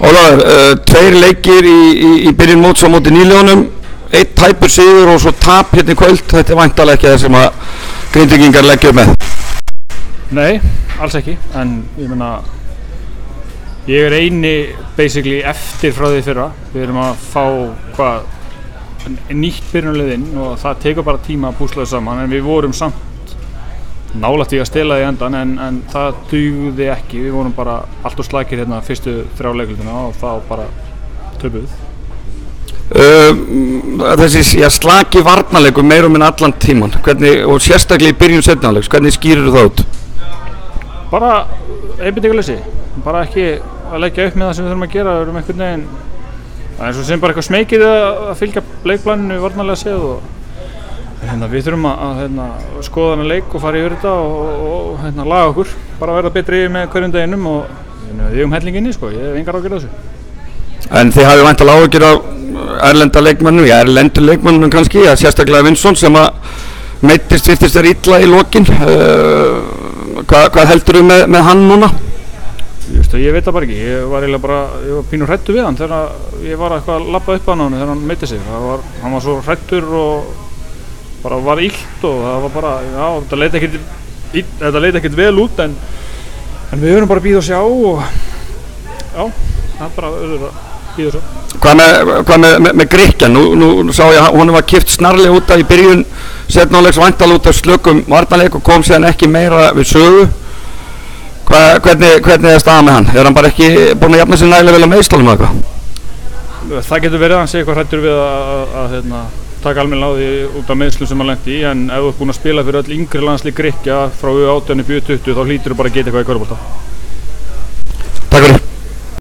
Ólafur, tveir leikir í byrjun móts á móti Nýliðunum, einn tæpur sigur og svo tap hérna í kvöld. Þetta væntanlega ekki það sem að Grindvíkingar leggja upp með. Nei, alls ekki, en ég meina ég eini basically eftir frá því fyrra. Við erum að fá nýtt byrjunarlið inn og það tekur bara tíma að púsla það saman, en við vorum samt nálægt í að stela því endan, en það dugði ekki. Við vorum bara allt og slakir hérna fyrstu 3 leiklutina og þá bara töpuð. Þessi slaki varnarleikur meira um en allan tíman, hvernig, og sérstaklega í byrjun seinniháleiks, hvernig skýrir það út? Bara einbeitingarleysi, bara ekki að leggja upp með það sem við þurfum að gera. Við erum einhvern veginn, það er eins og sem bara eitthvað smeykið að fylgja leikplaninu varnarlega séð, og við þurfum að skoða þennan leik og fara yfir þetta og laga okkur, bara verða betri með hverjum deginum, og við eigum hellinginni, sko, ég hef engar áhyggjur af þessu. En þið hafið væntanlega áhyggjur af erlendu leikmönnum kannski, sérstaklega Vinsson sem að meiddist virtist þér illa í lokin. Hvað heldurðu með hann núna? Ég veit það bara ekki, ég var pínu hræddur við hann þegar ég var eitthvað að labba upp á hann þegar hann meiddi sig. Hann var svo hræddur og bara var illt, og það var bara, já, þetta leit ekkert vel út, en við höfum bara að bíða og sjá, og já, það er bara að bíða og sjá. Hvað með Grikkjan? Nú sá ég að honum var kippt snarlega út af í byrjun seinniháleiks, væntanlega út af slökum varnarleik og kom síðan ekki meira við sögu. Hvernig er staðan með hann? Er hann bara ekki búinn að jafna sig nægilega vel á meiðslunum eða eitthvað? Það getur verið að hann sé eitthvað hræddur við að taka almennilega á því út af meiðslum sem hann lenti í, en ef þú ert búinn að spila fyrir öll yngri landslið Grikkja frá U18 upp í U20 þá hlýtur þú bara að geta eitthvað í körfubolta.